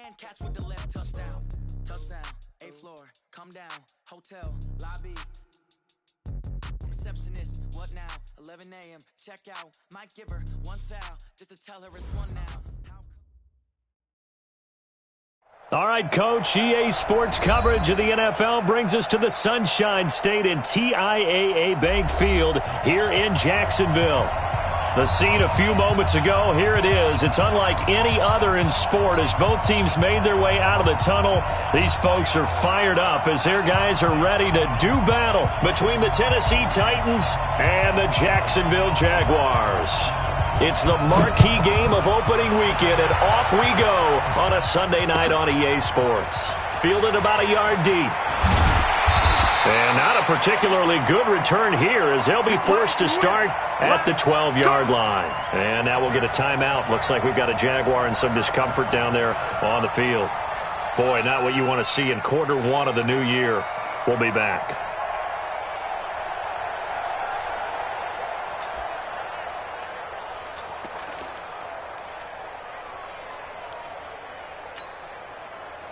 hand catch with the left. Touchdown, touchdown, 8th floor, come down, hotel, lobby. Receptionist, what now? 11 a.m., check out. Might give her one foul, just to tell her it's one now. All right, Coach, EA Sports coverage of the NFL brings us to the Sunshine State in TIAA Bank Field here in Jacksonville. The scene a few moments ago, here it is. It's unlike any other in sport as both teams made their way out of the tunnel. These folks are fired up as their guys are ready to do battle between the Tennessee Titans and the Jacksonville Jaguars. It's the marquee game of opening weekend, and off we go on a Sunday night on EA Sports. Fielded about a yard deep. And not a particularly good return here as they'll be forced to start at the 12-yard line. And now we'll get a timeout. Looks like we've got a Jaguar and some discomfort down there on the field. Boy, not what you want to see in quarter one of the new year. We'll be back.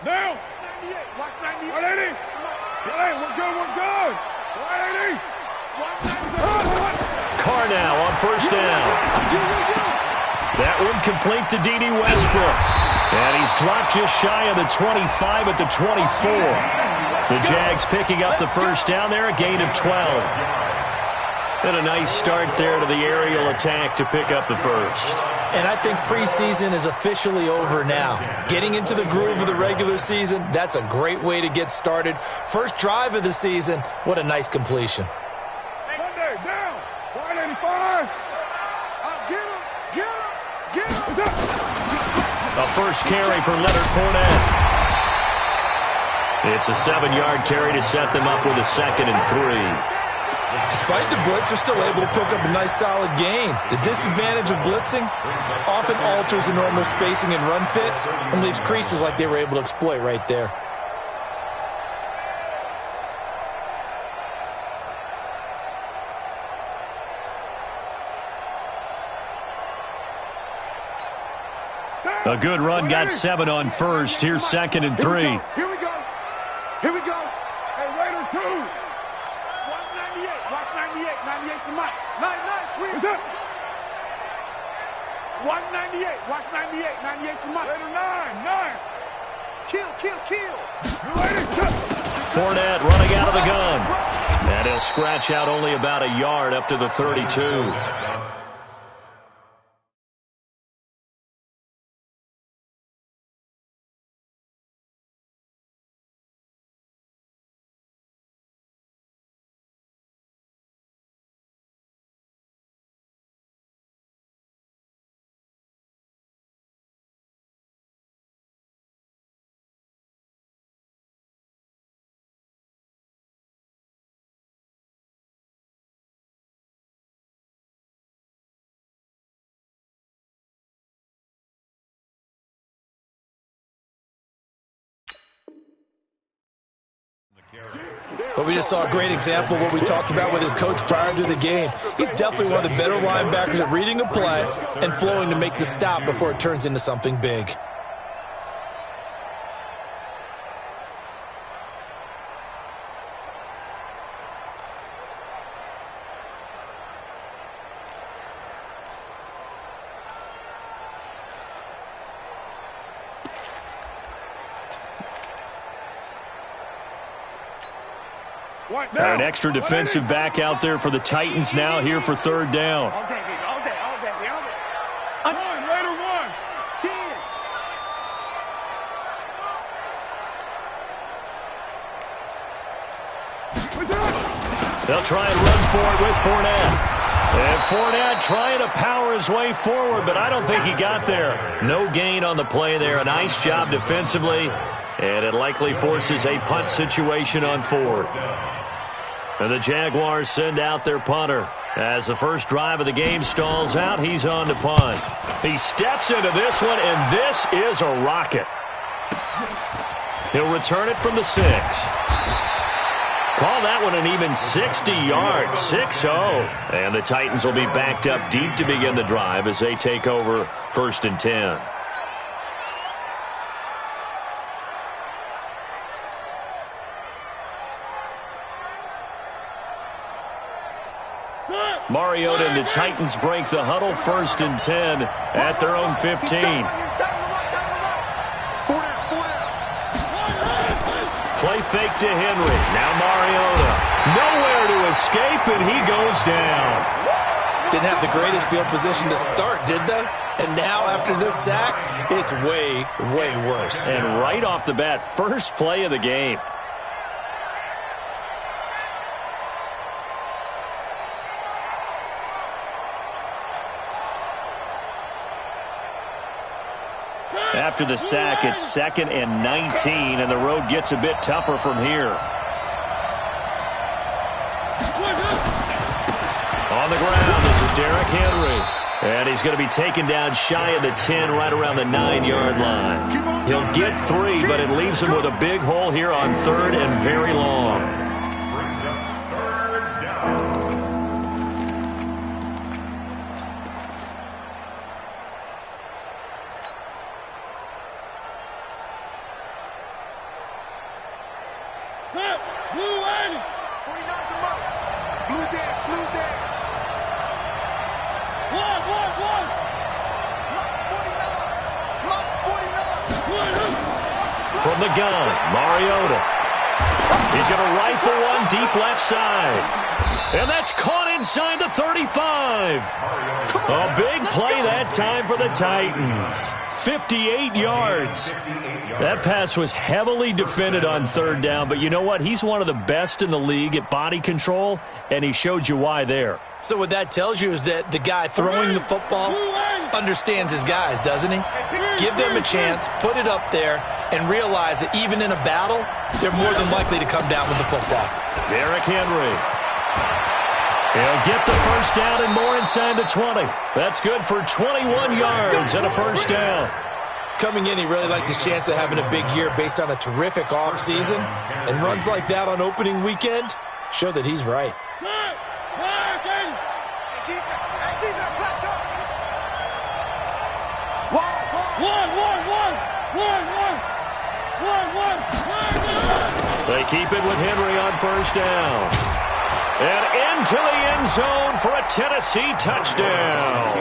Now! 98, watch 98. 180. Hey, we're good. 180. Carr now on first down. That one complete to D.D. Westbrook. And he's dropped just shy of the 25 at the 24. The Jags picking up the first down there, a gain of 12. And a nice start there to the aerial attack to pick up the first. And I think preseason is officially over now. Getting into the groove of the regular season, that's a great way to get started. First drive of the season, what a nice completion. Monday, down. 185. Get him. A first carry for Leonard Fournette. It's a 7-yard carry to set them up with a 2nd and 3. Despite the blitz, they're still able to pick up a nice solid gain. The disadvantage of blitzing often alters the normal spacing and run fits and leaves creases like they were able to exploit right there. A good run got 7 on first. Here's 2nd and 3. Here we go. Hey, Raider 2. 198. Watch 98. 98's the mic. 99, sweet. 198. Watch 98. 98's the mic. Raider 9. Kill. Fournette running out of the gun. And he'll scratch out only about a yard up to the 32. But we just saw a great example of what we talked about with his coach prior to the game. He's definitely one of the better linebackers at reading a play and flowing to make the stop before it turns into something big. An extra defensive back out there for the Titans now here for 3rd down. All day. Raider 1. 10. They'll try and run for it with Fournette. And Fournette trying to power his way forward, but I don't think he got there. No gain on the play there. A nice job defensively, and it likely forces a punt situation on 4th. And the Jaguars send out their punter. As the first drive of the game stalls out, he's on to punt. He steps into this one, and this is a rocket. He'll return it from the 6. Call that one an even 60 yards, 6-0. And the Titans will be backed up deep to begin the drive as they take over 1st and 10. Mariota and the Titans break the huddle, 1st and 10 at their own 15. Play fake to Henry. Now Mariota. Nowhere to escape, and he goes down. Didn't have the greatest field position to start, did they? And now, after this sack, it's way, way worse. And right off the bat, first play of the game. After the sack, it's 2nd and 19, and the road gets a bit tougher from here. On the ground, this is Derrick Henry. And he's going to be taken down shy of the 10, right around the 9-yard line. He'll get 3, but it leaves him with a big hole here on 3rd and very long. Brings up 3rd down. Blue 80. 49 to Mo. Blue dead, blue dead. One. Block 49. From the gun, Mariota. He's going to rifle one deep left side. And that's caught inside the 35. A big play that time for the Titans. 58 yards. That pass was heavily defended on 3rd down, but you know what? He's one of the best in the league at body control, and he showed you why there. So what that tells you is that the guy throwing the football understands his guys, doesn't he? Give them a chance, put it up there, and realize that even in a battle, they're more than likely to come down with the football. Derrick Henry. He'll get the first down and more inside the 20. That's good for 21 yards and a first down. Coming in, he really liked his chance of having a big year based on a terrific offseason. And runs like that on opening weekend show that he's right. They keep it with Henry on first down. And into the end zone for a Tennessee touchdown.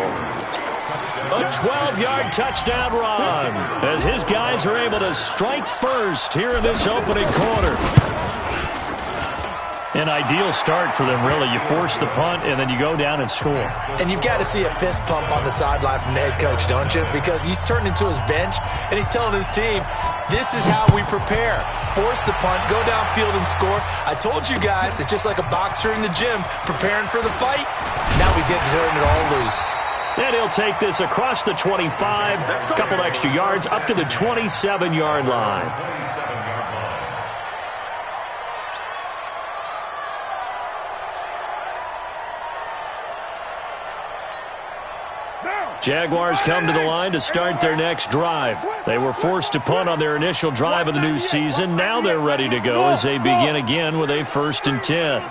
A 12-yard touchdown run as his guys are able to strike first here in this opening quarter. An ideal start for them, really. You force the punt, and then you go down and score. And you've got to see a fist pump on the sideline from the head coach, don't you? Because he's turned into his bench, and he's telling his team, this is how we prepare. Force the punt, go downfield and score. I told you guys, it's just like a boxer in the gym preparing for the fight. Now we get to turn it all loose. And he'll take this across the 25, a couple extra yards, up to the 27-yard line. Jaguars come to the line to start their next drive. They were forced to punt on their initial drive of the new season. Now they're ready to go as they begin again with a 1st and 10.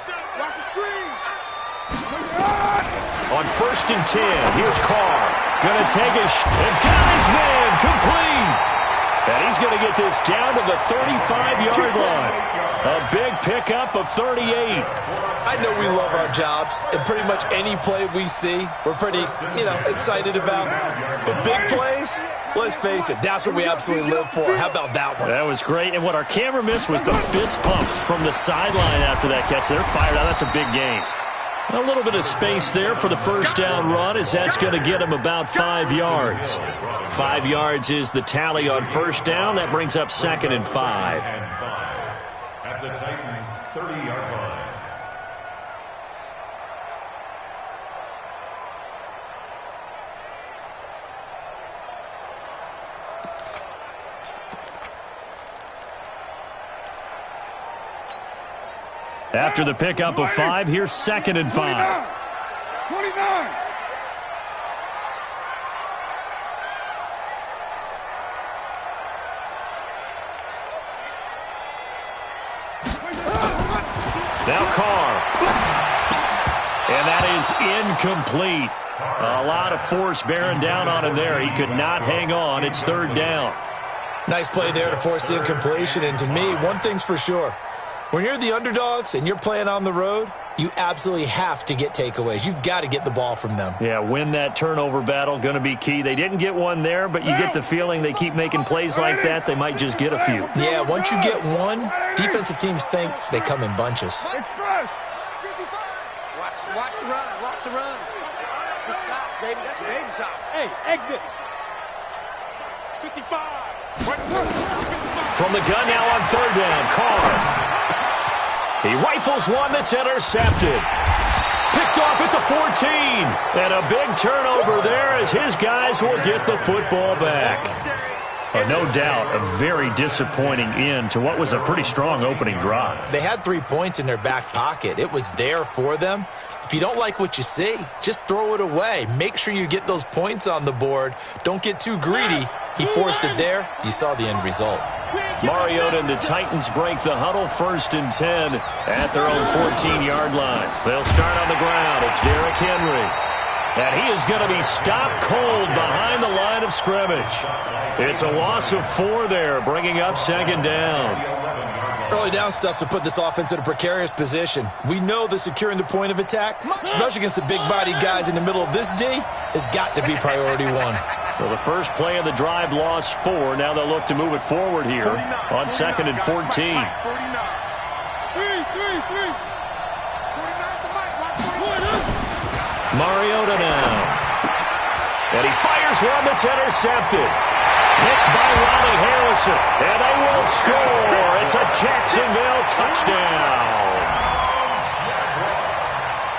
On 1st and 10, here's Carr. Going to take a shot and got his man complete. And he's going to get this down to the 35-yard line. A big pickup of 38. I know we love our jobs, and pretty much any play we see, we're pretty, excited about. But big plays, let's face it, that's what we absolutely live for. How about that one? That was great. And what our camera missed was the fist pumps from the sideline after that catch. They're fired out. That's a big game. A little bit of space there for the first down run, as that's going to get him about 5 yards. 5 yards is the tally on first down. That brings up 2nd and 5. At the Titans' 30-yard line. After the pickup of 5, here's 2nd and 5. 29. Now Carr. And that is incomplete. A lot of force bearing down on him there. He could not hang on. It's 3rd down. Nice play there to force the incompletion. And to me, one thing's for sure. When you're the underdogs and you're playing on the road, you absolutely have to get takeaways. You've got to get the ball from them. Yeah, win that turnover battle, going to be key. They didn't get one there, but you get the feeling they keep making plays like that, they might just get a few. Yeah, once you get one, defensive teams think they come in bunches. Watch the run. Watch the run. Good shot, baby. That's a baby shot. Hey, exit. 55. From the gun now on third down, Carr. He rifles one that's intercepted. Picked off at the 14. And a big turnover there as his guys will get the football back. No doubt a very disappointing end to what was a pretty strong opening drive. They had 3 points in their back pocket. It was there for them. If you don't like what you see, just throw it away. Make sure you get those points on the board. Don't get too greedy. He forced it there. You saw the end result. Mariota and the Titans break the huddle, 1st and 10 at their own 14-yard line. They'll start on the ground. It's Derrick Henry. And he is going to be stopped cold behind the line of scrimmage. It's a loss of 4 there, bringing up 2nd down. Early down stuff to put this offense in a precarious position. We know that securing the point of attack, especially against the big-bodied guys in the middle of this D, has got to be priority 1. Well, the first play of the drive lost 4. Now they'll look to move it forward here on 2nd and 14. Mariota now. And he fires one that's intercepted. Picked by Ronnie Harrison. And they will score. It's a Jacksonville touchdown.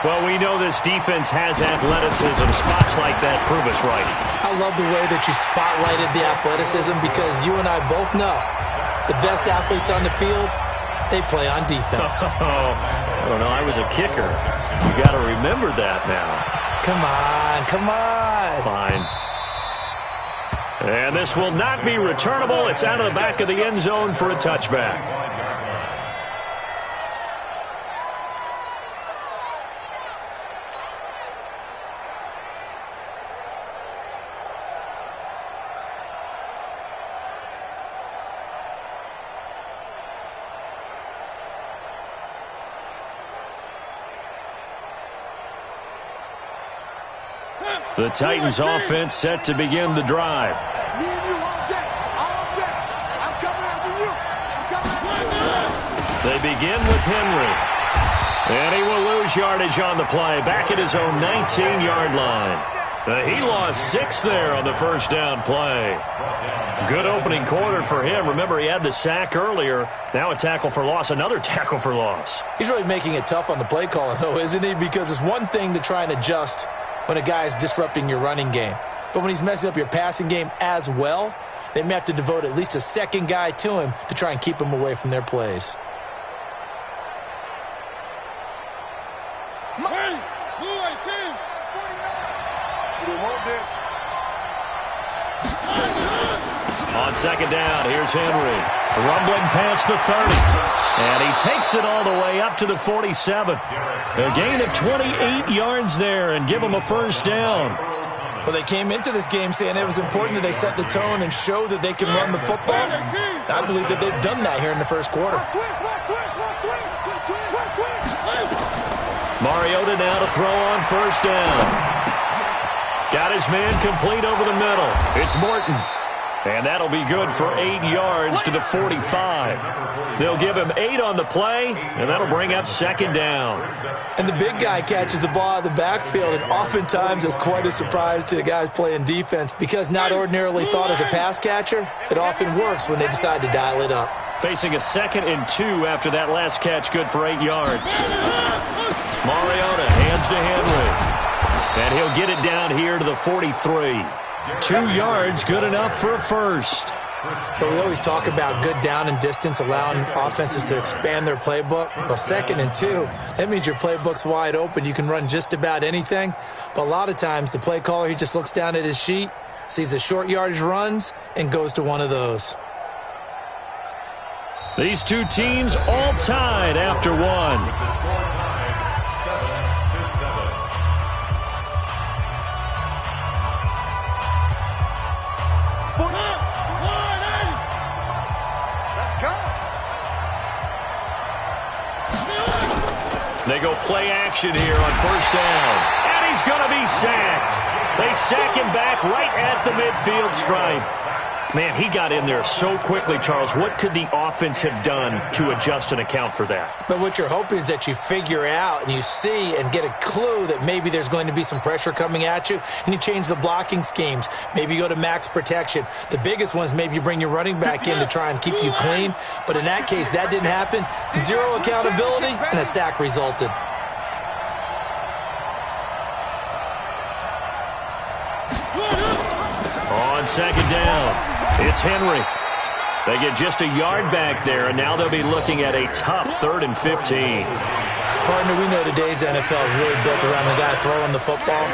Well, we know this defense has athleticism. Spots like that prove us right. I love the way that you spotlighted the athleticism because you and I both know the best athletes on the field, they play on defense. I don't know. I was a kicker. You got to remember that now. Come on, come on. Fine. And this will not be returnable. It's out of the back of the end zone for a touchback. The Titans offense set to begin the drive. Me and you all day. All day. I'm coming after you. I'm coming after you. They begin with Henry. And he will lose yardage on the play. Back at his own 19-yard line. He lost 6 there on the first down play. Good opening quarter for him. Remember, he had the sack earlier. Now a tackle for loss. Another tackle for loss. He's really making it tough on the play caller, though, isn't he? Because it's one thing to try and adjust when a guy is disrupting your running game. But when he's messing up your passing game as well, they may have to devote at least a second guy to him to try and keep him away from their plays. On second down, here's Henry. Rumbling past the 30. And he takes it all the way up to the 47. A gain of 28 yards there and give him a first down. Well, they came into this game saying it was important that they set the tone and show that they can run the football. I believe that they've done that here in the first quarter. Mariota now to throw on first down. Got his man complete over the middle. It's Morton. And that'll be good for 8 yards to the 45. They'll give him 8 on the play, and that'll bring up second down. And the big guy catches the ball out of the backfield, and oftentimes it's quite a surprise to the guys playing defense because not ordinarily thought as a pass catcher, it often works when they decide to dial it up. Facing a 2nd and 2 after that last catch, good for 8 yards. Mariota hands to Henry. And he'll get it down here to the 43. 2 yards, good enough for a first. But we always talk about good down and distance, allowing offenses to expand their playbook. Well, 2nd and 2, that means your playbook's wide open. You can run just about anything. But a lot of times, the play caller, he just looks down at his sheet, sees the short yardage runs, and goes to one of those. These two teams all tied after one. They go play action here on first down. And he's going to be sacked. They sack him back right at the midfield stripe. Man, he got in there so quickly, Charles. What could the offense have done to adjust and account for that? But what you're hoping is that you figure out and you see and get a clue that maybe there's going to be some pressure coming at you, and you change the blocking schemes. Maybe you go to max protection. The biggest one is maybe you bring your running back in to try and keep you clean. But in that case, that didn't happen. Zero accountability, and a sack resulted. On second down, it's Henry. They get just a yard back there, and now they'll be looking at a tough 3rd and 15. Partner, we know today's NFL is really built around the guy throwing the football.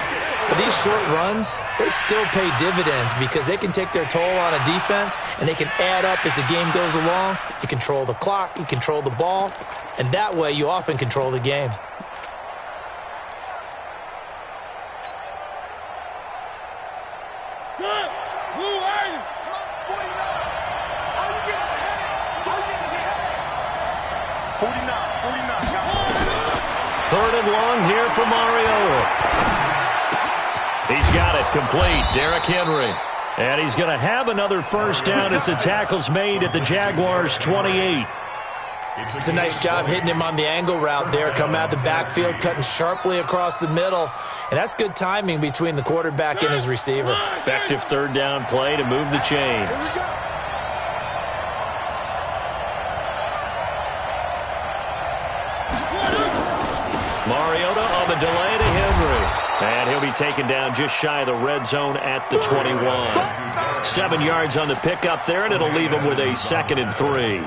But these short runs, they still pay dividends because they can take their toll on a defense, and they can add up as the game goes along. You control the clock, you control the ball, and that way you often control the game. Third and long here for Mariota. He's got it complete. Derrick Henry. And he's going to have another first down as the tackle's made at the Jaguars' 28. It's a nice job hitting him on the angle route there. Coming out the backfield, cutting sharply across the middle. And that's good timing between the quarterback and his receiver. Effective third down play to move the chains. Mariota on the delay to Henry. And he'll be taken down just shy of the red zone at the 21. 7 yards on the pickup there, and it'll leave him with a 2nd and 3.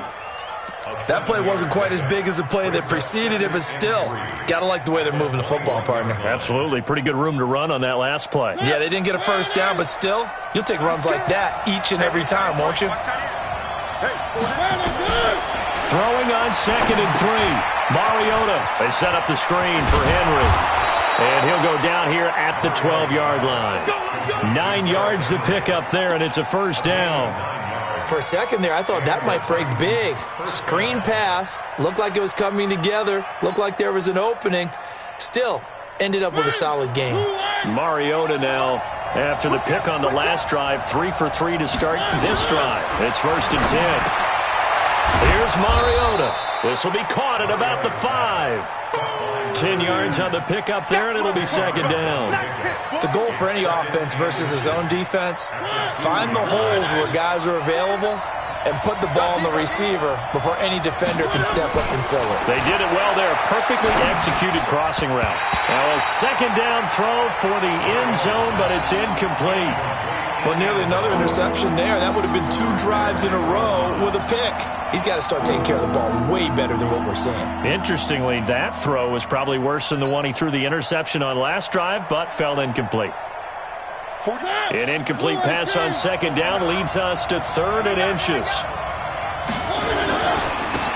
That play wasn't quite as big as the play that preceded it, but still, got to like the way they're moving the football, partner. Absolutely. Pretty good room to run on that last play. Yeah, they didn't get a first down, but still, you'll take runs like that each and every time, won't you? Throwing on 2nd and 3. Mariota. They set up the screen for Henry. And he'll go down here at the 12-yard line. 9 yards to pick up there, and it's a first down. For a second there, I thought that might break big. Screen pass. Looked like it was coming together. Looked like there was an opening. Still, ended up with a solid game. Mariota now, after the pick on the last drive, 3 for 3 to start this drive. It's 1st and 10. Here's Mariota. This will be caught at about the 5. 10 yards on the pickup there, and it'll be 2nd down. The goal for any offense versus his own defense, find the holes where guys are available and put the ball on the receiver before any defender can step up and fill it. They did it well there. Perfectly executed crossing route. Now a 2nd down throw for the end zone, but it's incomplete. Well, nearly another interception there. That would have been 2 drives in a row with a pick. He's got to start taking care of the ball way better than what we're seeing. Interestingly, that throw was probably worse than the one he threw the interception on last drive, but fell incomplete. An incomplete pass on 2nd down leads us to 3rd and inches.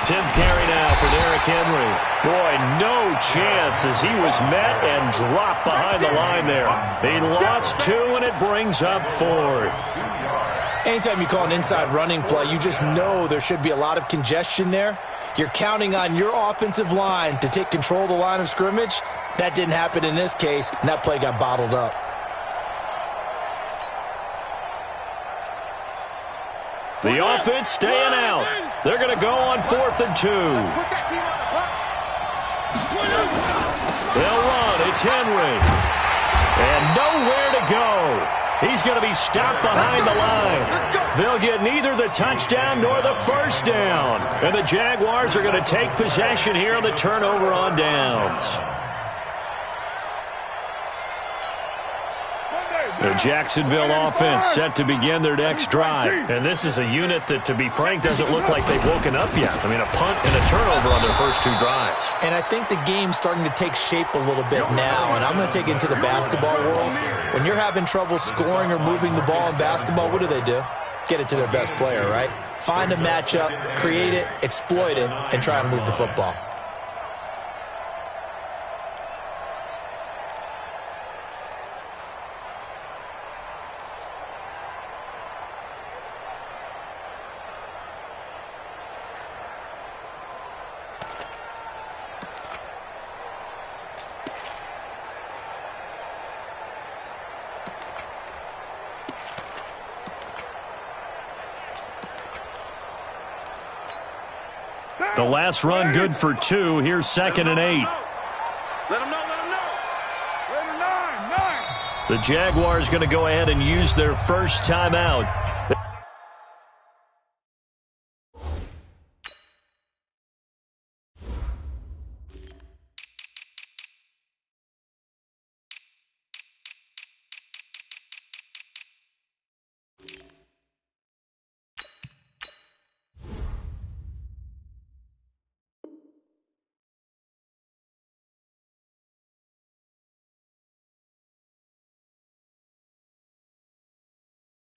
10th carry now for Derrick Henry. Boy, no chance as he was met and dropped behind the line there. He lost 2, and it brings up 4th. Anytime you call an inside running play, you just know there should be a lot of congestion there. You're counting on your offensive line to take control of the line of scrimmage. That didn't happen in this case, and that play got bottled up. The offense staying out. They're going to go on 4th and 2. They'll run. It's Henry. And nowhere to go. He's going to be stopped behind the line. They'll get neither the touchdown nor the first down. And the Jaguars are going to take possession here on the turnover on downs. The Jacksonville offense set to begin their next drive. And this is a unit that, to be frank, doesn't look like they've woken up yet. I mean, a punt and a turnover on their first 2 drives. And I think the game's starting to take shape a little bit now. And I'm going to take it into the basketball world. When you're having trouble scoring or moving the ball in basketball, what do? Get it to their best player, right? Find a matchup, create it, exploit it, and try and move the football. The last run good for 2. Here's 2nd and 8. Let him know. The Jaguars going to go ahead and use their first timeout.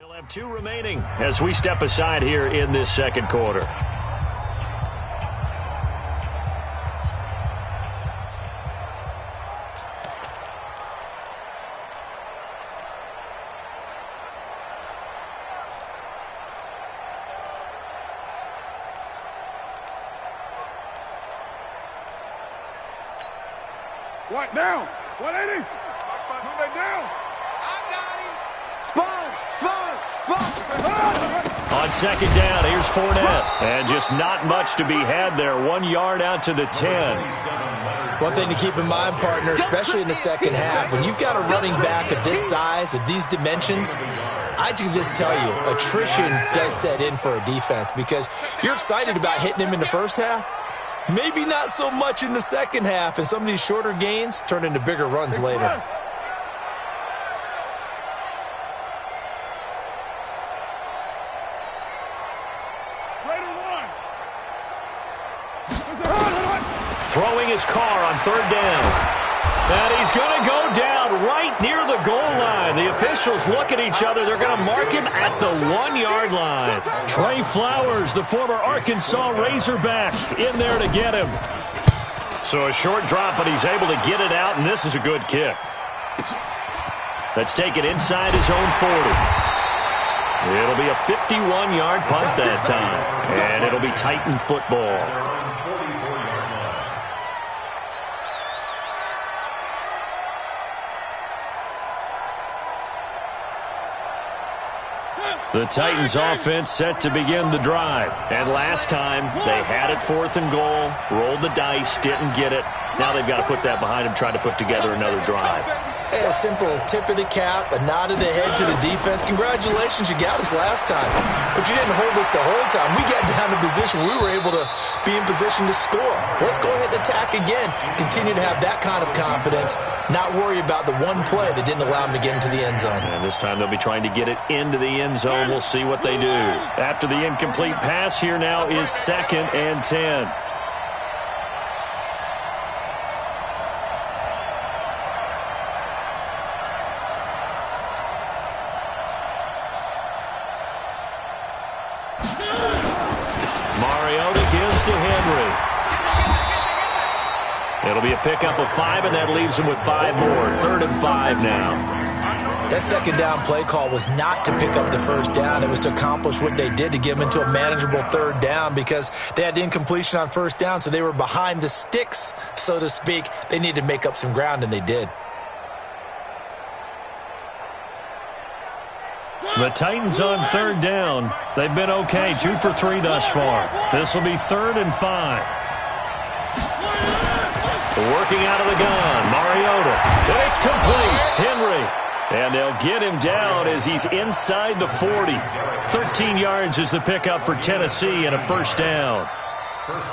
We'll have 2 remaining as we step aside here in this second quarter. What down? 180. Move it down. Sponge. On 2nd down, here's Fournette. And just not much to be had there. 1 yard out to the 10. One thing to keep in mind, partner, especially in the second half, when you've got a running back of this size, of these dimensions, I can just tell you, attrition does set in for a defense because you're excited about hitting him in the first half. Maybe not so much in the second half, and some of these shorter gains turn into bigger runs later. Throwing his car on 3rd down. And he's going to go down right near the goal line. The officials look at each other. They're going to mark him at the 1-yard line. Trey Flowers, the former Arkansas Razorback, in there to get him. So a short drop, but he's able to get it out, and this is a good kick. Let's take it inside his own 40. It'll be a 51-yard punt that time, and it'll be Titan football. The Titans offense set to begin the drive. And last time, they had it 4th and goal, rolled the dice, didn't get it. Now they've got to put that behind them, trying to put together another drive. Hey, a simple tip of the cap, a nod of the head to the defense. Congratulations, you got us last time. But you didn't hold us the whole time. We got down to position. We were able to be in position to score. Let's go ahead and attack again. Continue to have that kind of confidence. Not worry about the one play that didn't allow them to get into the end zone. And this time they'll be trying to get it into the end zone. We'll see what they do. After the incomplete pass, here now is 2nd and 10. It'll be a pickup of 5, and that leaves him with 5 more. 3rd and 5 now. That 2nd down play call was not to pick up the 1st down. It was to accomplish what they did, to get them into a manageable 3rd down, because they had incompletion on 1st down, so they were behind the sticks, so to speak. They needed to make up some ground, and they did. The Titans on 3rd down. They've been okay, 2 for 3 thus far. This will be 3rd and 5. Working out of the gun, Mariota. And it's complete. Henry. And they'll get him down as he's inside the 40. 13 yards is the pickup for Tennessee and a 1st down.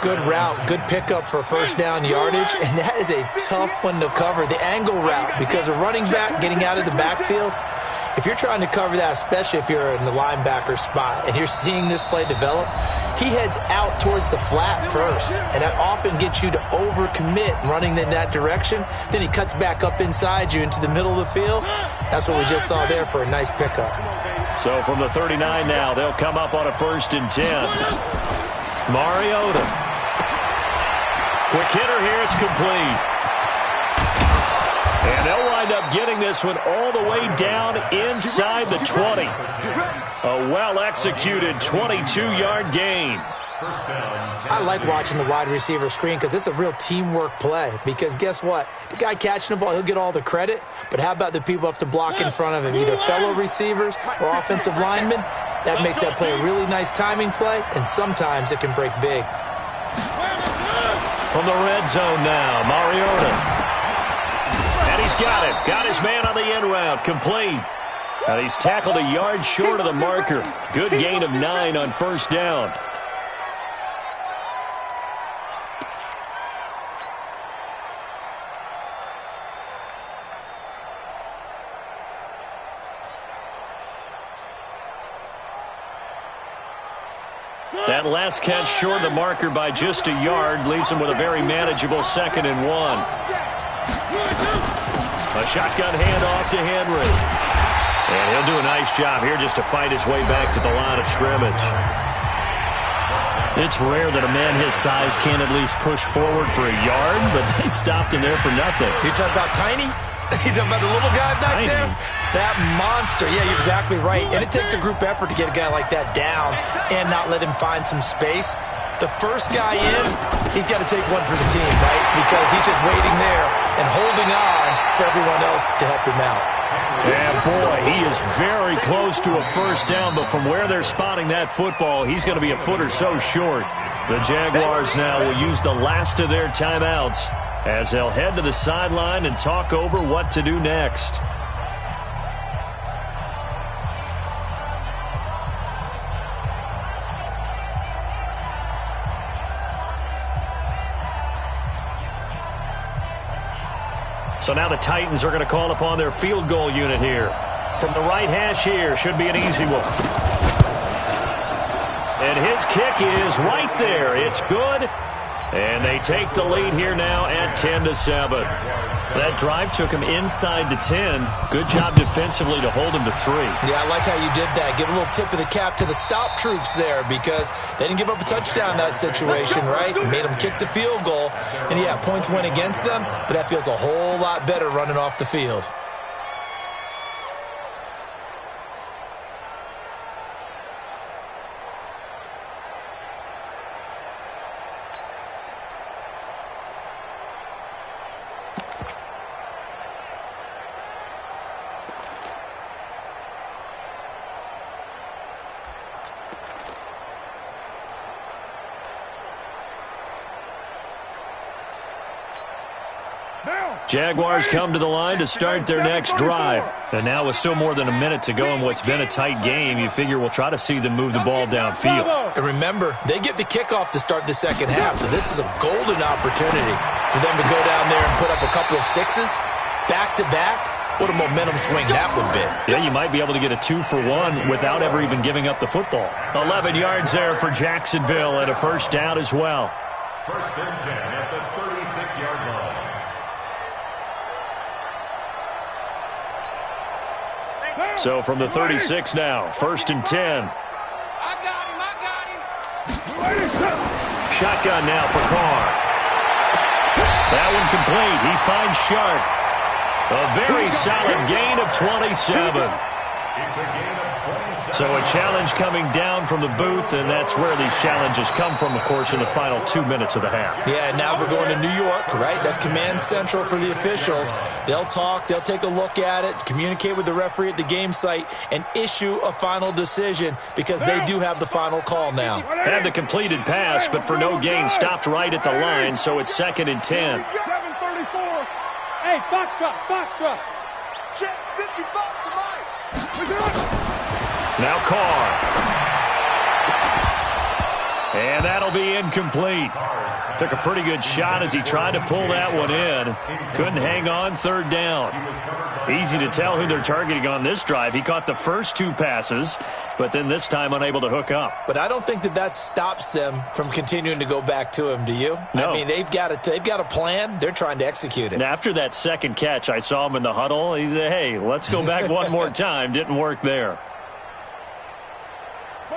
Good route, good pickup for 1st down yardage, and that is a tough one to cover. The angle route, because a running back getting out of the backfield, if you're trying to cover that, especially if you're in the linebacker spot and you're seeing this play develop, he heads out towards the flat first, and that often gets you to overcommit running in that direction. Then he cuts back up inside you into the middle of the field. That's what we just saw there for a nice pickup. So from the 39 now, they'll come up on a 1st and 10. Mariota. Quick hitter here, it's complete. And they'll wind up getting this one all the way down inside the 20. A well-executed 22-yard gain. I like watching the wide receiver screen because it's a real teamwork play. Because guess what? The guy catching the ball, he'll get all the credit. But how about the people up to block in front of him, either fellow receivers or offensive linemen? That makes that play a really nice timing play, and sometimes it can break big. From the red zone now, Mariota. And he's got it. Got his man on the end route. Complete. And he's tackled a yard short of the marker. Good gain of 9 on first down. That last catch short of the marker by just a yard leaves him with a very manageable 2nd and 1. A shotgun handoff to Henry. And he'll do a nice job here just to fight his way back to the line of scrimmage. It's rare that a man his size can't at least push forward for a yard, but they stopped him there for nothing. You're talking about Tiny? You're talking about the little guy back there? That monster. Yeah, you're exactly right. And it takes a group effort to get a guy like that down and not let him find some space. The first guy in, he's got to take one for the team, right? Because he's just waiting there and holding on for everyone else to help him out. Yeah, boy, he is very close to a first down, but from where they're spotting that football, he's going to be a foot or so short. The Jaguars now will use the last of their timeouts as they'll head to the sideline and talk over what to do next. So now the Titans are going to call upon their field goal unit here. From the right hash here, should be an easy one. And his kick is right there. It's good. And they take the lead here now at 10-7. That drive took him inside the 10. Good job defensively to hold him to 3. Yeah, I like how you did that. Give a little tip of the cap to the stop troops there because they didn't give up a touchdown in that situation, right? Made them kick the field goal. And, yeah, points went against them, but that feels a whole lot better running off the field. Jaguars come to the line to start their next drive. And now with still more than a minute to go in what's been a tight game, you figure we'll try to see them move the ball downfield. And remember, they get the kickoff to start the second half, so this is a golden opportunity for them to go down there and put up a couple of sixes back-to-back. What a momentum swing that would be. Yeah, you might be able to get a 2-for-1 without ever even giving up the football. 11 yards there for Jacksonville and a first down as well. First and 10 at the 36-yard line. So from the 36 now, first and 10. I got him. Shotgun now for Carr. That one complete. He finds Sharp. A very solid gain of 27. It's a gain of 27. So a challenge coming down from the booth, and that's where these challenges come from, of course, in the final 2 minutes of the half. Yeah, now we're going to New York, right? That's command central for the officials. They'll talk, they'll take a look at it, communicate with the referee at the game site, and issue a final decision because they do have the final call now. Had the completed pass, but for no gain, stopped right at the line, so it's 2nd and 10. 7:34. Hey, box drop. Check 55 to Mike. Now Carr. And that'll be incomplete. Took a pretty good shot as he tried to pull that one in. Couldn't hang on, third down. Easy to tell who they're targeting on this drive. He caught the first 2 passes, but then this time unable to hook up. But I don't think that stops them from continuing to go back to him, do you? No. I mean, they've got a plan. They're trying to execute it. And after that second catch, I saw him in the huddle. He said, hey, let's go back one more time. Didn't work there.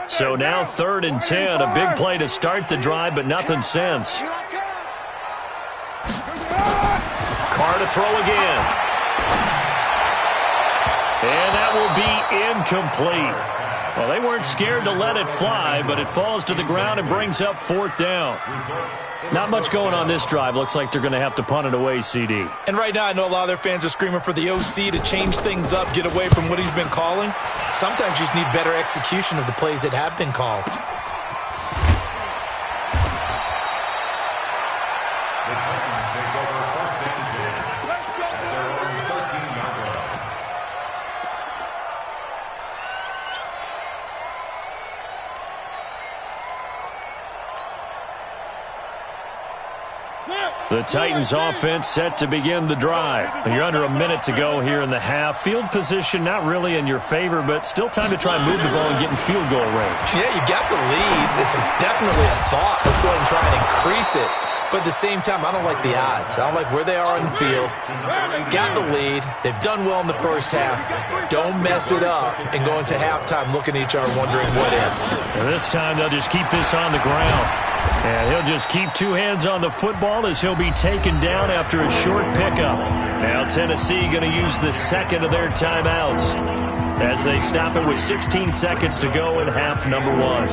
So now 3rd and 10, a big play to start the drive, but nothing since. Carr to throw again. And that will be incomplete. Well, they weren't scared to let it fly, but it falls to the ground and brings up 4th down. Not much going on this drive. Looks like they're going to have to punt it away, CD. And right now, I know a lot of their fans are screaming for the OC to change things up, get away from what he's been calling. Sometimes you just need better execution of the plays that have been called. The Titans offense set to begin the drive. You're under a minute to go here in the half. Field position not really in your favor, but still time to try and move the ball and get in field goal range. Yeah, you got the lead. It's definitely a thought. Let's go ahead and try and increase it. But at the same time, I don't like the odds. I don't like where they are on the field. Got the lead. They've done well in the first half. Don't mess it up and go into halftime looking at each other wondering what if. And this time they'll just keep this on the ground. And he'll just keep two hands on the football as he'll be taken down after a short pickup. Now Tennessee going to use the second of their timeouts as they stop it with 16 seconds to go in half number one.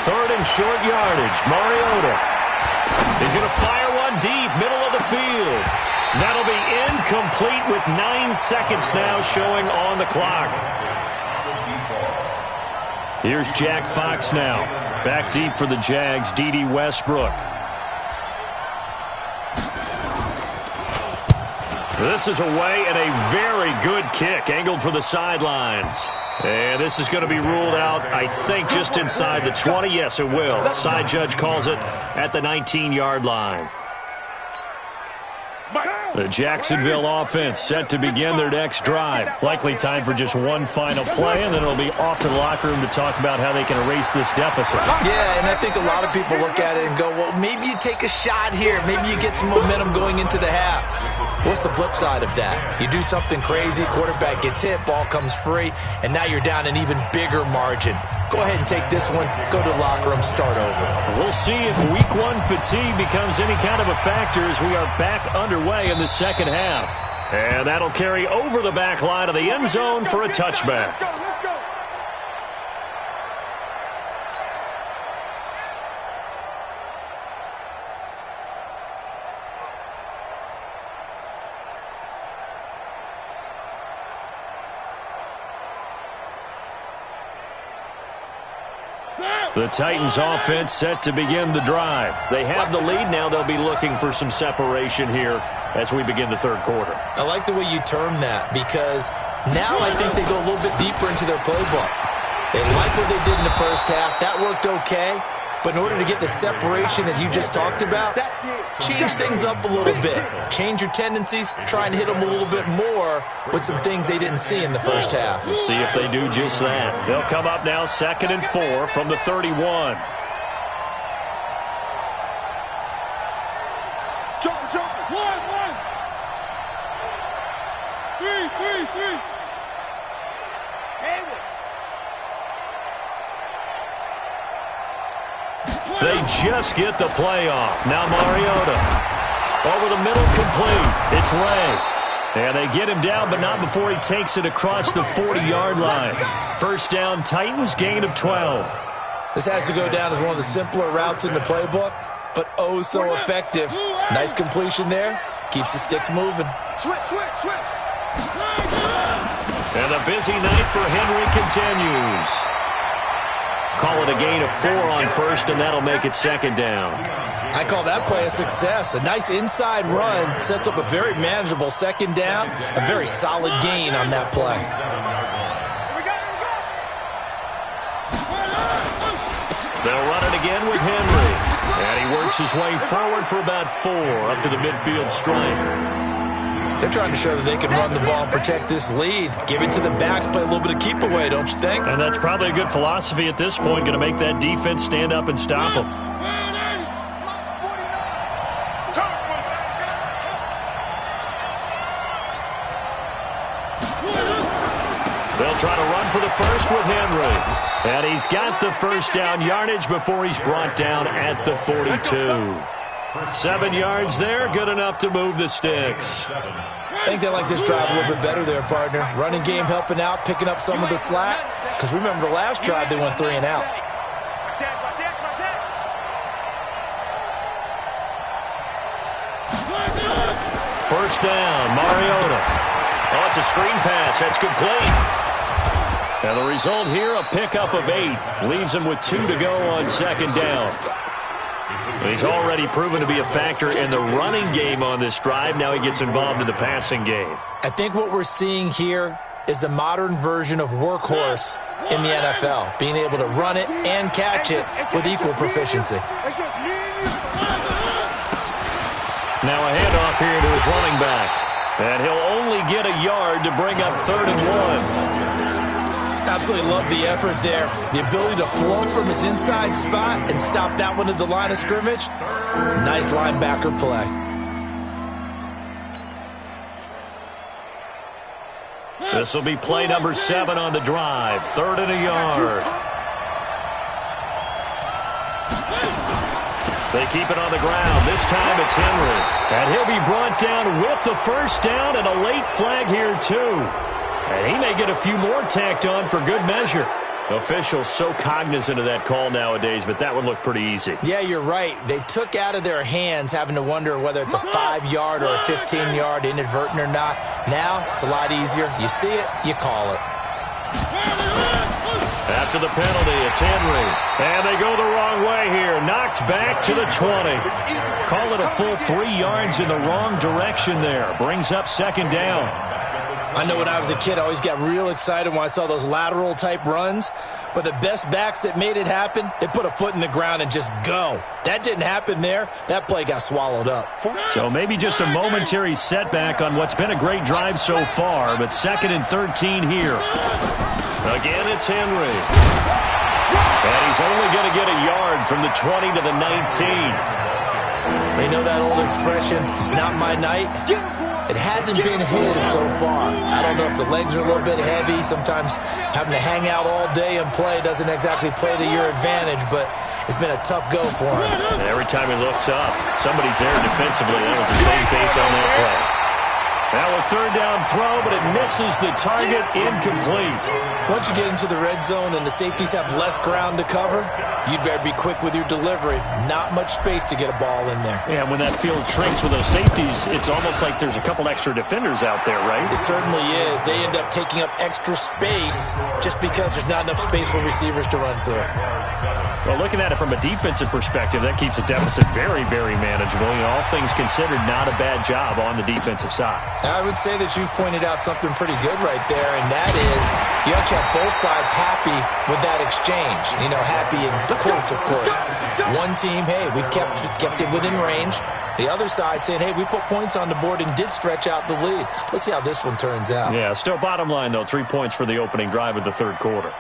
Third and short yardage. Mariota. He's going to fire one deep, middle of the field. That'll be incomplete with 9 seconds now showing on the clock. Here's Jack Fox now. Back deep for the Jags, D.D. Westbrook. This is away and a very good kick, angled for the sidelines. And this is going to be ruled out, I think, just inside the 20. Yes, it will. The side judge calls it at the 19-yard line. The Jacksonville offense set to begin their next drive. Likely time for just one final play, and then it'll be off to the locker room to talk about how they can erase this deficit. Yeah, and I think a lot of people look at it and go, well, maybe you take a shot here. Maybe you get some momentum going into the half. What's the flip side of that? You do something crazy, quarterback gets hit, ball comes free, and now you're down an even bigger margin. Go ahead and take this one, go to the locker room, start over. We'll see if week one fatigue becomes any kind of a factor as we are back underway in the second half. And that'll carry over the back line of the end zone for a touchback. The Titans offense set to begin the drive. They have the lead now. They'll be looking for some separation here as we begin the third quarter. I like the way you term that because now I think they go a little bit deeper into their playbook. They like what they did in the first half. That worked okay. But in order to get the separation that you just talked about, change things up a little bit. Change your tendencies. Try and hit them a little bit more with some things they didn't see in the first half. We'll see if they do just that. They'll come up now 2nd and 4 from the 31. They just get the play off. Now Mariota. Over the middle, complete. It's Ray. And they get him down, but not before he takes it across the 40-yard line. First down, Titans, gain of 12. This has to go down as one of the simpler routes in the playbook, but oh so effective. Nice completion there. Keeps the sticks moving. Switch. And a busy night for Henry continues. Call it a gain of 4 on first, and that'll make it second down. I call that play a success. A nice inside run sets up a very manageable second down. A very solid gain on that play. They'll run it again with Henry. And he works his way forward for about 4 up to the midfield stripe. They're trying to show that they can run the ball and protect this lead. Give it to the backs, play a little bit of keep away, don't you think? And that's probably a good philosophy at this point, going to make that defense stand up and stop them. They'll try to run for the first with Henry. And he's got the first down yardage before he's brought down at the 42. 7 yards there, good enough to move the sticks. I think they like this drive a little bit better there, partner. Running game helping out, picking up some of the slack. Because remember the last drive, they went 3 and out. First down, Mariota. Oh, it's a screen pass. That's complete. And the result here, a pickup of 8. Leaves them with 2 to go on second down. He's already proven to be a factor in the running game on this drive. Now he gets involved in the passing game. I think what we're seeing here is the modern version of workhorse in the NFL, being able to run it and catch it with equal proficiency. Now a handoff here to his running back. And he'll only get a yard to bring up 3rd and 1. Absolutely love the effort there. The ability to float from his inside spot and stop that one at the line of scrimmage. Nice linebacker play. This will be play number 7 on the drive. 3rd and a yard. They keep it on the ground. This time it's Henry. And he'll be brought down with the first down and a late flag here too. And he may get a few more tacked on for good measure. Officials so cognizant of that call nowadays, but that one looked pretty easy. Yeah, you're right. They took out of their hands having to wonder whether it's a 5-yard or a 15-yard inadvertent or not. Now it's a lot easier. You see it, you call it. After the penalty, it's Henry. And they go the wrong way here. Knocked back to the 20. Call it a full 3 yards in the wrong direction there. Brings up 2nd down. I know when I was a kid, I always got real excited when I saw those lateral-type runs. But the best backs that made it happen, they put a foot in the ground and just go. That didn't happen there. That play got swallowed up. So maybe just a momentary setback on what's been a great drive so far, but 2nd and 13 here. Again, it's Henry. And he's only going to get a yard from the 20 to the 19. They know that old expression, it's not my night. It hasn't been his so far. I don't know if the legs are a little bit heavy. Sometimes having to hang out all day and play doesn't exactly play to your advantage, but it's been a tough go for him. Every time he looks up, somebody's there defensively. That was the same case on that play. Now a 3rd down throw, but it misses the target, incomplete. Once you get into the red zone and the safeties have less ground to cover, you'd better be quick with your delivery. Not much space to get a ball in there. Yeah, when that field shrinks with those safeties, it's almost like there's a couple extra defenders out there, right? It certainly is. They end up taking up extra space just because there's not enough space for receivers to run through. Well, looking at it from a defensive perspective, that keeps the deficit very, very manageable. You know, all things considered, not a bad job on the defensive side. I would say that you've pointed out something pretty good right there, and that is you have to have both sides happy with that exchange. You know, happy in quotes, of course. One team, hey, we've kept it within range. The other side saying, hey, we put points on the board and did stretch out the lead. Let's see how this one turns out. Yeah, still bottom line, though, 3 points for the opening drive of the 3rd quarter.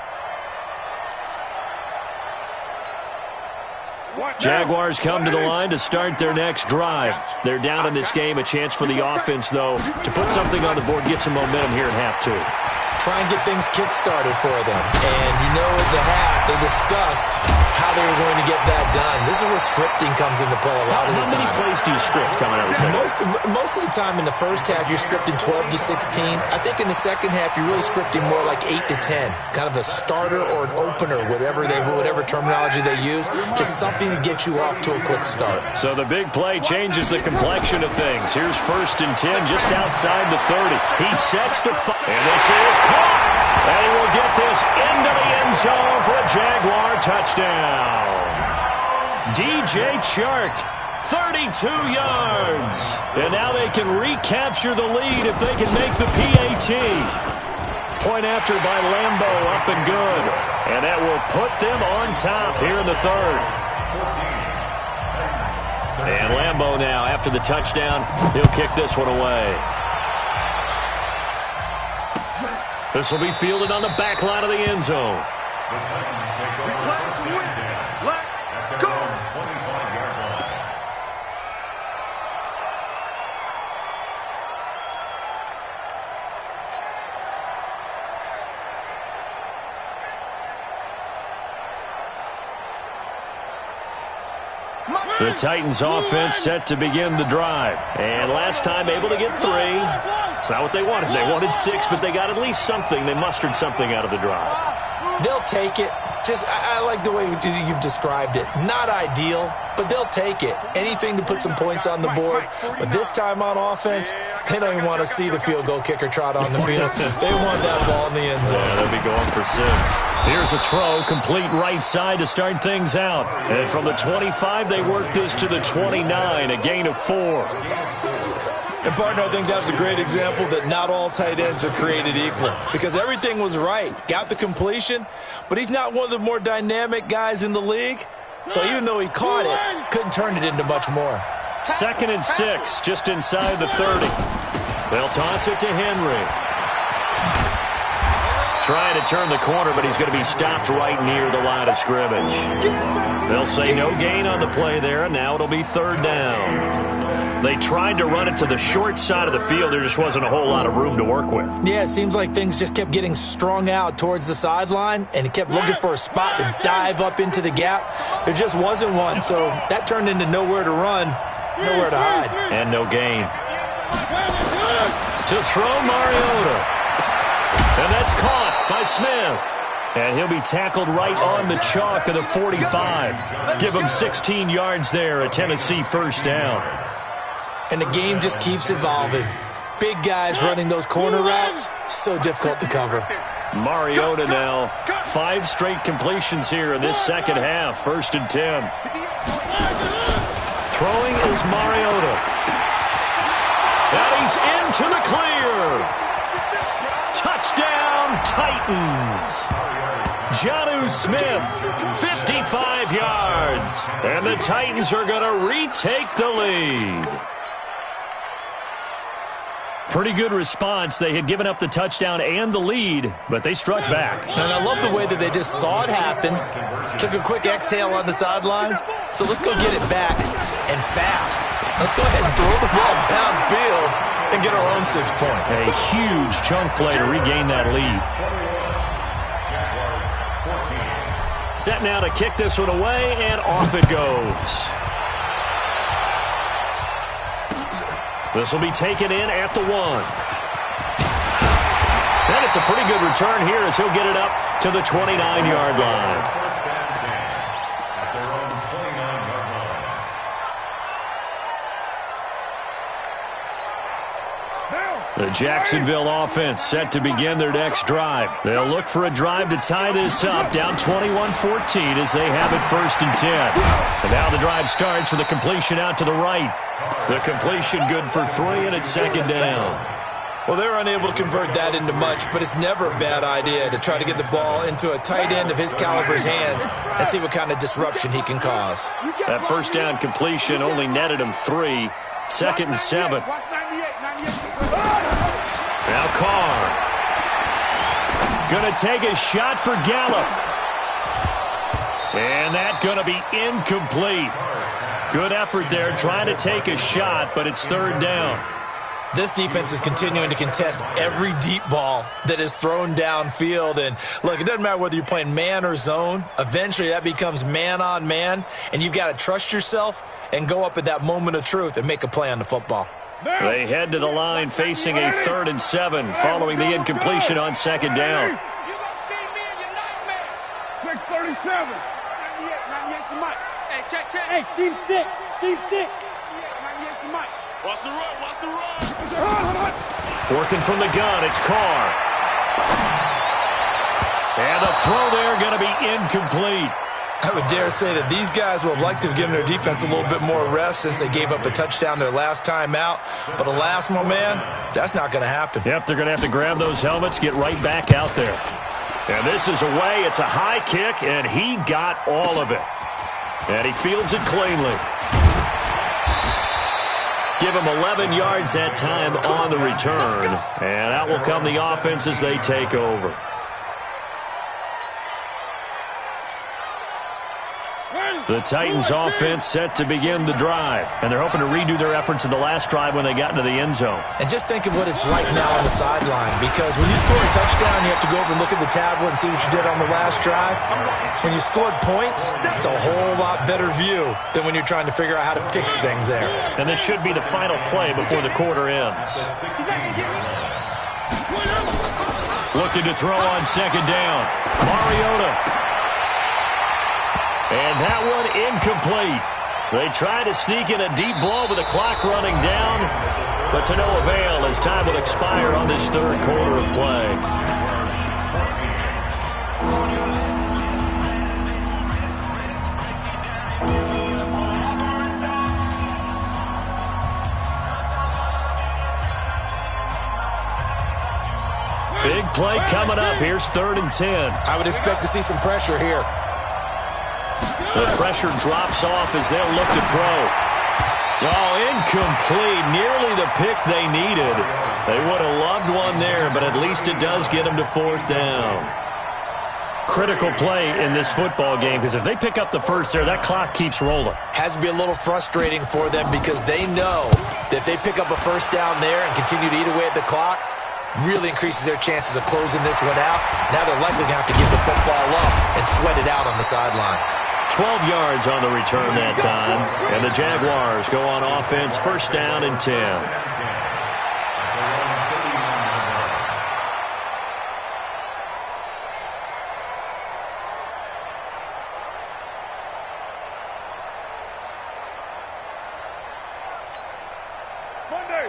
Jaguars come to the line to start their next drive. They're down in this game. A chance for the offense, though, to put something on the board, get some momentum here at half 2. Try and get things kick-started for them. And you know at the half, they discussed how they were going to get that done. This is where scripting comes into play a lot of the time. How many plays do you script coming out of the second? Most of the time in the first half, you're scripting 12 to 16. I think in the second half, you're really scripting more like 8 to 10. Kind of a starter or an opener, whatever terminology they use. Just something to get you off to a quick start. So the big play changes the complexion of things. Here's 1st and 10 just outside the 30. He sets to fire. And this is caught. And he will get this into the end zone for a Jaguar touchdown. DJ Chark, 32 yards. And now they can recapture the lead if they can make the PAT. Point after by Lambo, up and good. And that will put them on top here in the 3rd. And Lambo now, after the touchdown, he'll kick this one away. This will be fielded on the back line of the end zone. Let's win. Let's go. The Titans offense set to begin the drive. And last time able to get 3. It's not what they wanted. They wanted 6, but they got at least something. They mustered something out of the drive. They'll take it. I like the way you've described it. Not ideal, but they'll take it. Anything to put some points on the board. But this time on offense, they don't even want to see the field goal kicker trot on the field. They want that ball in the end zone. Yeah, they'll be going for 6. Here's a throw, complete right side to start things out. And from the 25, they work this to the 29, a gain of 4. And, partner, I think that was a great example that not all tight ends are created equal because everything was right. Got the completion, but he's not one of the more dynamic guys in the league. So even though he caught it, couldn't turn it into much more. 2nd and 6, just inside the 30. They'll toss it to Henry. Trying to turn the corner, but he's going to be stopped right near the line of scrimmage. They'll say no gain on the play there, and now it'll be 3rd down. They tried to run it to the short side of the field. There just wasn't a whole lot of room to work with. Yeah, it seems like things just kept getting strung out towards the sideline, and he kept looking for a spot to dive up into the gap. There just wasn't one, so that turned into nowhere to run, nowhere to hide. And no gain. To throw Mariota. And that's caught by Smith. And he'll be tackled right on the chalk of the 45. Give him 16 yards there, a Tennessee 1st down. And the game just keeps evolving. Big guys running those corner routes, so difficult to cover. Mariota now, 5 straight completions here in this second half. 1st and 10. Throwing is Mariota. And he's into the clear. Touchdown, Titans. Jonnu Smith, 55 yards. And the Titans are going to retake the lead. Pretty good response. They had given up the touchdown and the lead, but they struck back. And I love the way that they just saw it happen, took a quick exhale on the sidelines. So let's go get it back and fast. Let's go ahead and throw the ball downfield and get our own 6 points. A huge chunk play to regain that lead. Set now to kick this one away, and off it goes. This will be taken in at the 1. And it's a pretty good return here as he'll get it up to the 29-yard line. The Jacksonville offense set to begin their next drive. They'll look for a drive to tie this up, down 21-14 as they have it 1st and 10. And now the drive starts with a completion out to the right. The completion good for 3, and it's 2nd down. Well, they were unable to convert that into much, but it's never a bad idea to try to get the ball into a tight end of his caliber's hands and see what kind of disruption he can cause. That 1st down completion only netted him 3. 2nd and 7. Now Carr. Gonna take a shot for Gallup. And that gonna be incomplete. Good effort there trying to take a shot, but it's 3rd down. This defense is continuing to contest every deep ball that is thrown downfield. And, look, it doesn't matter whether you're playing man or zone. Eventually that becomes man on man, and you've got to trust yourself and go up at that moment of truth and make a play on the football. They head to the line facing a 3rd and 7 following the incompletion on 2nd down. 637. 98 to Mike. Hey, check. Hey, Steve 6. Steve 6. 98 to Mike. Watch the run. Watch the run. Working from the gun, it's Carr. And the throw there going to be incomplete. I would dare say that these guys would have liked to have given their defense a little bit more rest since they gave up a touchdown their last time out. But alas, my man, that's not going to happen. Yep, they're going to have to grab those helmets, get right back out there. And this is away. It's a high kick, and he got all of it. And he fields it cleanly. Give him 11 yards that time on the return. And out will come the offense as they take over. The Titans offense set to begin the drive. And they're hoping to redo their efforts in the last drive when they got into the end zone. And just think of what it's like now on the sideline. Because when you score a touchdown, you have to go over and look at the tablet and see what you did on the last drive. When you scored points, it's a whole lot better view than when you're trying to figure out how to fix things there. And this should be the final play before the quarter ends. Looking to throw on second down. Mariota. And that one incomplete. They try to sneak in a deep ball with the clock running down, but to no avail as time will expire on this third quarter of play. Big play coming up. Here's 3rd and 10. I would expect to see some pressure here. The pressure drops off as they'll look to throw. Oh, incomplete. Nearly the pick they needed. They would have loved one there, but at least it does get them to 4th down. Critical play in this football game, because if they pick up the first there, that clock keeps rolling. Has to be a little frustrating for them because they know that if they pick up a first down there and continue to eat away at the clock, really increases their chances of closing this one out. Now they're likely going to have to give the football up and sweat it out on the sideline. 12 yards on the return that time. And the Jaguars go on offense, 1st down and 10.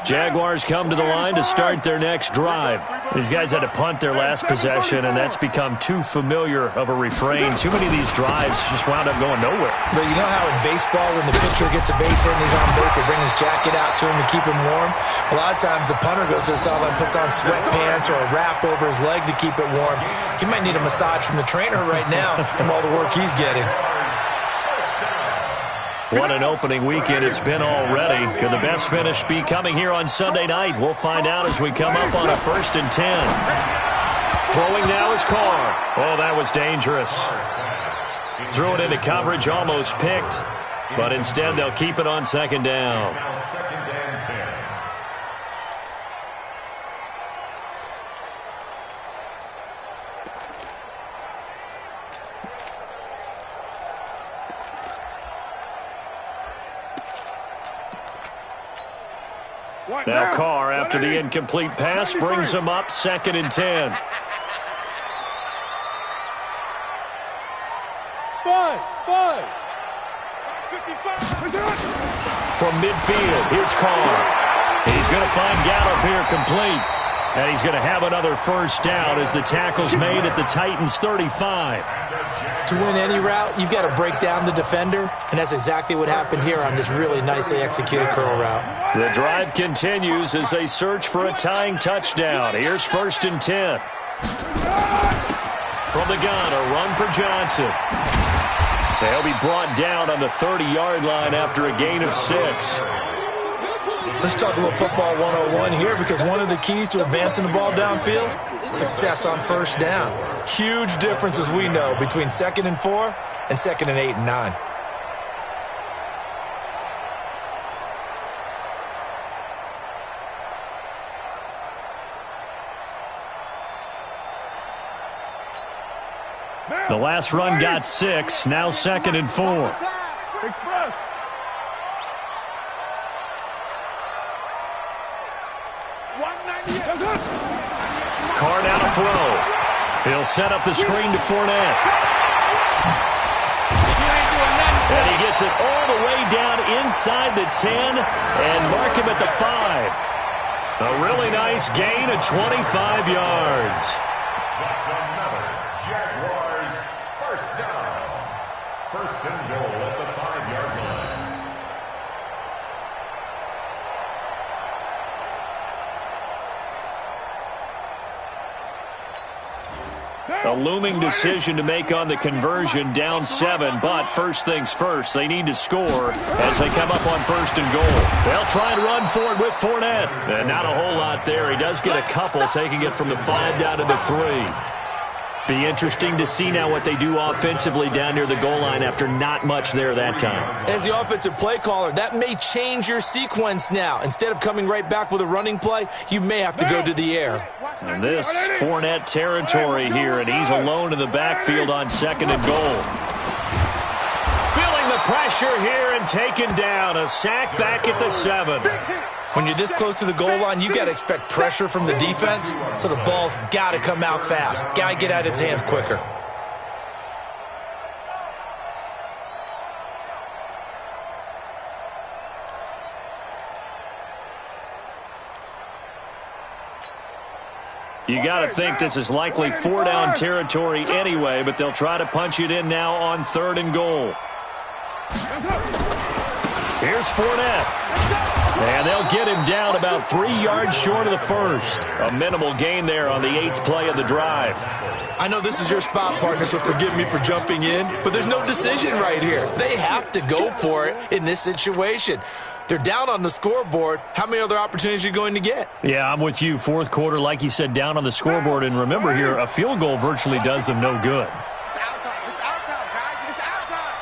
Jaguars come to the line to start their next drive. These guys had to punt their last possession, and that's become too familiar of a refrain. Too many of these drives just wound up going nowhere. But you know how in baseball, when the pitcher gets a base hit and he's on base, they bring his jacket out to him to keep him warm? A lot of times the punter goes to the sideline, puts on sweatpants or a wrap over his leg to keep it warm. He might need a massage from the trainer right now from all the work he's getting. What an opening weekend it's been already. Could the best finish be coming here on Sunday night? We'll find out as we come up on a 1st and 10. Throwing now is Carr. Oh, that was dangerous. Threw it into coverage, almost picked, but instead they'll keep it on 2nd down. Now Carr, after the incomplete pass, brings him up 2nd and 10. From midfield, here's Carr. He's going to find Gallup here complete. And he's going to have another 1st down as the tackle's made at the Titans' 35. To win any route, you've got to break down the defender, and that's exactly what happened here on this really nicely executed curl route. The drive continues as they search for a tying touchdown. Here's 1st and 10. From the gun, a run for Johnson. They'll be brought down on the 30-yard line after a gain of 6. Let's talk a little football 101 here, because one of the keys to advancing the ball downfield, success on 1st down. Huge difference, as we know, between 2nd and 4 and 2nd and 8 and 9. The last run got 6, now 2nd and 4. Express. Carr now to throw. He'll set up the screen to Fournette. And he gets it all the way down inside the 10 and mark him at the 5. A really nice gain of 25 yards. That's another Jaguars 1st down. 1st and goal at the 5-yard line. A looming decision to make on the conversion, down 7, but first things first, they need to score as they come up on 1st and goal. They'll try and run for it with Fournette. And not a whole lot there. He does get a couple, taking it from the 5 down to the 3. Be interesting to see now what they do offensively down near the goal line after not much there that time. As the offensive play caller, that may change your sequence now. Instead of coming right back with a running play, you may have to go to the air. And this Fournette territory here, and he's alone in the backfield on 2nd and goal. Feeling the pressure here and taken down. A sack back at the 7. When you're this close to the goal line, you got to expect pressure from the defense, so the ball's got to come out fast. Got to get out of his hands quicker. You got to think this is likely 4-down territory anyway, but they'll try to punch it in now on 3rd and goal. Here's Fournette. And they'll get him down about 3 yards short of the first. A minimal gain there on the 8th play of the drive. I know this is your spot, partner, so forgive me for jumping in, but there's no decision right here. They have to go for it in this situation. They're down on the scoreboard. How many other opportunities are you going to get? Yeah, I'm with you. 4th quarter, like you said, down on the scoreboard. And remember here, a field goal virtually does them no good. It's our time. It's our time, guys. It's our time.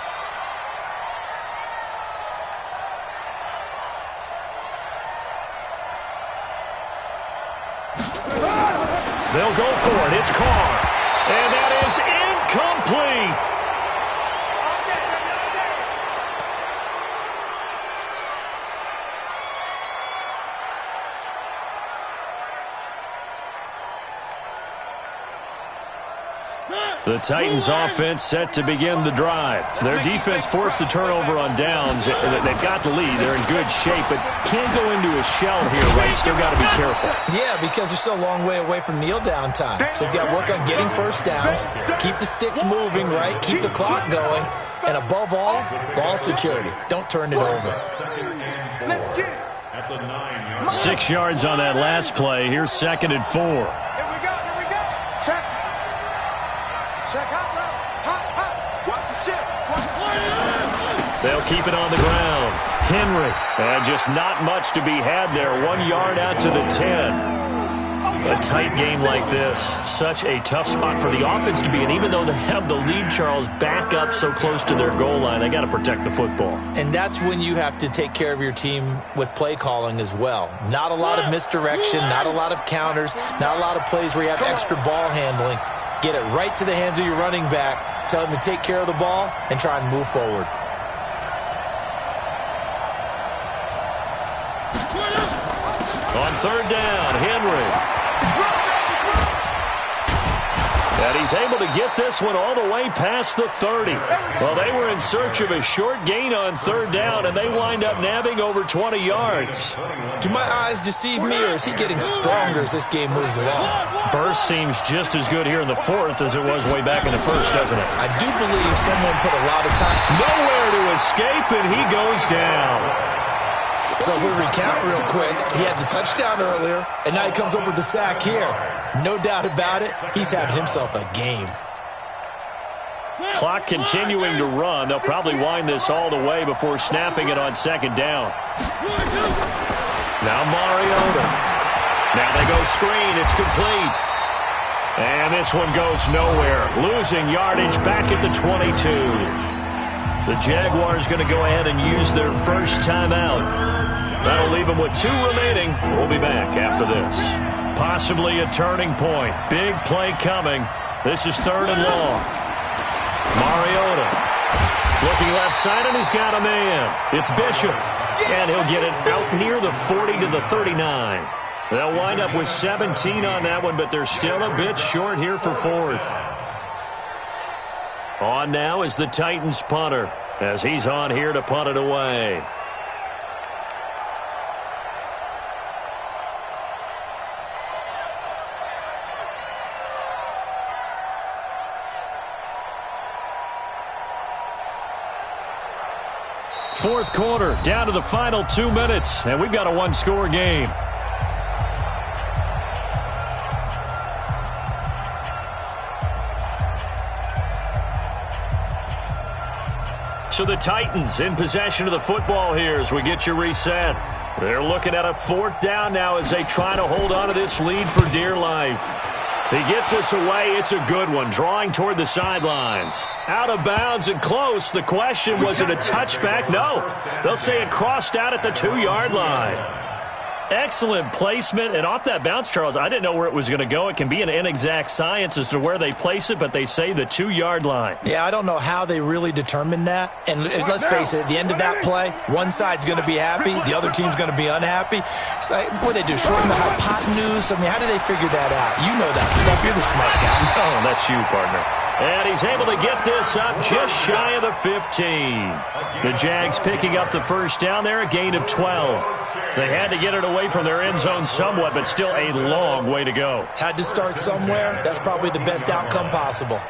They'll go for it. It's Carr. And that is incomplete. The Titans offense set to begin the drive. Their defense forced the turnover on downs. They've got the lead. They're in good shape, but can't go into a shell here, right? Still got to be careful. Yeah, because they're still a long way away from kneel down time. So they've got to work on getting first downs, keep the sticks moving, right? Keep the clock going. And above all, ball security. Don't turn it over. Let's get it. At the 9-yard 6 yards on that last play. Here's 2nd and 4. Here we go. Here we go. Check. Check hot route. Hot. Watch the ship. Watch the They'll keep it on the ground. Henry. And just not much to be had there. 1 yard out to the 10. A tight game like this, such a tough spot for the offense to be in. Even though they have the lead, Charles, back up so close to their goal line, they got to protect the football. And that's when you have to take care of your team with play calling as well. Not a lot of misdirection, not a lot of counters, not a lot of plays where you have extra ball handling. Get it right to the hands of your running back, tell him to take care of the ball, and try and move forward. On 3rd down, Henry. And he's able to get this one all the way past the 30. Well, they were in search of a short gain on 3rd down, and they wind up nabbing over 20 yards. Do my eyes deceive me, or is he getting stronger as this game moves along? Burst seems just as good here in the 4th as it was way back in the 1st, doesn't it? I do believe someone put a lot of time. Nowhere to escape, and he goes down. So if we recount real quick, he had the touchdown earlier, and now he comes up with the sack here. No doubt about it, he's having himself a game. Clock continuing to run. They'll probably wind this all the way before snapping it on 2nd down. Now Mariota. Now they go screen. It's complete. And this one goes nowhere. Losing yardage back at the 22. The Jaguars going to go ahead and use their first timeout. That'll leave them with 2 remaining. We'll be back after this. Possibly a turning point. Big play coming. This is 3rd and long. Mariota looking left side, and he's got a man. It's Bishop. And he'll get it out near the 40 to the 39. They'll wind up with 17 on that one, but they're still a bit short here for 4th. On now is the Titans punter, as he's on here to punt it away. Fourth quarter, down to the final 2 minutes, and we've got a 1-score game. So the Titans in possession of the football here as we get you reset. They're looking at a 4th down now as they try to hold on to this lead for dear life. He gets us away. It's a good one, drawing toward the sidelines. Out of bounds and close. The question, was it a touchback? No. They'll say it crossed out at the 2-yard line. Excellent placement, and off that bounce, Charles, I didn't know where it was going to go. It can be an inexact science as to where they place it, but they say the 2-yard line. Yeah, I don't know how they really determined that. And let's face it, at the end of that play, one side's going to be happy, the other team's going to be unhappy. It's like, what do they do, shorten the hypotenuse? I mean, how do they figure that out? You know that stuff. You're the smart guy. Oh, that's you, partner. And he's able to get this up just shy of the 15. The Jags picking up the first down there, a gain of 12. They had to get it away from their end zone somewhat, but still a long way to go. Had to start somewhere. That's probably the best outcome possible.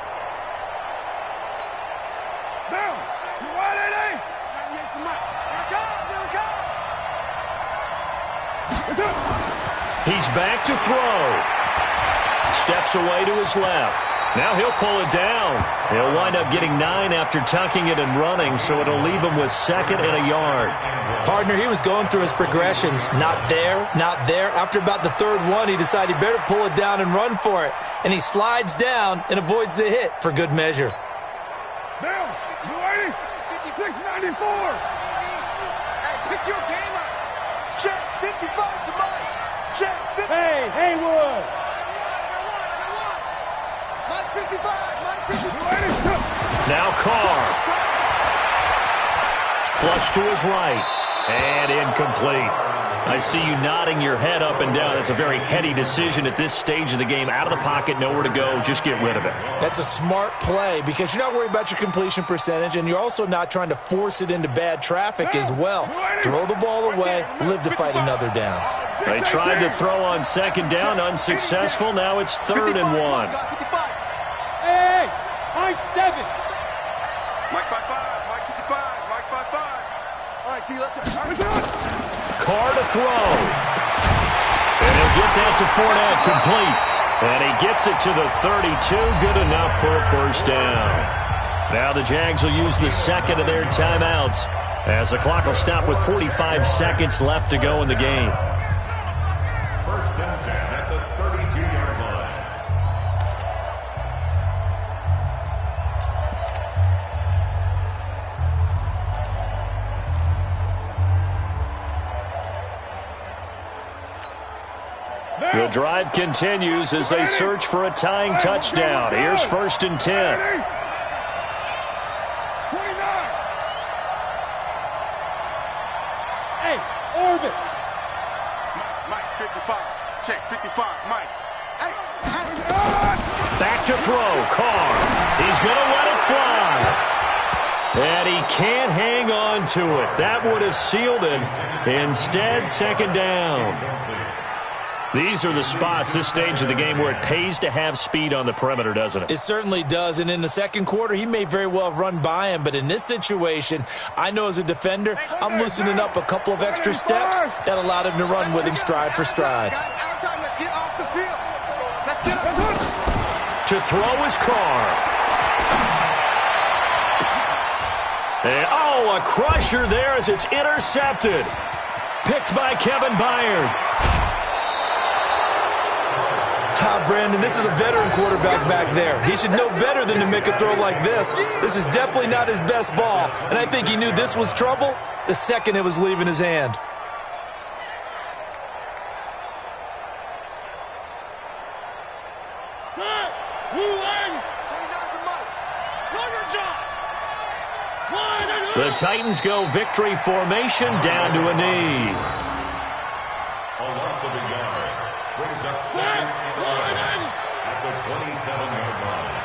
He's back to throw. Steps away to his left. Now he'll pull it down. He'll wind up getting 9 after tucking it and running, so it'll leave him with 2nd and a yard. Partner, he was going through his progressions. Not there, not there. After about the 3rd one, he decided he better pull it down and run for it. And he slides down and avoids the hit for good measure. Down, 694. Hey, pick your game up. Check 55 to Mike. Check 50. Hey, Haywood. Mike 55, Mike 55. Now Carr. Flush to his right. And incomplete. I see you nodding your head up and down. It's a very heady decision at this stage of the game. Out of the pocket, nowhere to go. Just get rid of it. That's a smart play because you're not worried about your completion percentage, and you're also not trying to force it into bad traffic as well. Throw the ball away, live to fight another down. They tried to throw on 2nd down, unsuccessful. Now it's 3rd and 1. Hey, Mike 7. Mike 55, Mike 55, Mike 55. All right, T, let's go. Carr to throw. And he'll get that to Fournette, complete. And he gets it to the 32, good enough for a first down. Now the Jags will use the 2nd of their timeouts as the clock will stop with 45 seconds left to go in the game. 1st and 10 at the 32-yard line. The drive continues as they search for a tying touchdown. Here's 1st and 10. 29. Hey, Orbit. Mike 55, check 55, Mike. Hey, Back to throw, Carr. He's going to let it fly. And he can't hang on to it. That would have sealed it. Instead, 2nd down. These are the spots, this stage of the game, where it pays to have speed on the perimeter, doesn't it? It certainly does, and in the 2nd quarter, he may very well have run by him, but in this situation, I know as a defender, I'm loosening up a couple of extra steps that allowed him to run with him stride for stride. Guys, our time, let's get off the field. Let's get off the field. To throw is Carr. And, a crusher there as it's intercepted. Picked by Kevin Byard. Brandon, this is a veteran quarterback back there. He should know better than to make a throw like this. This is definitely not his best ball, and I think he knew this was trouble the second it was leaving his hand. The Titans go victory formation down to a knee. A loss of a yard brings up 2nd and 11 at the 27-yard line.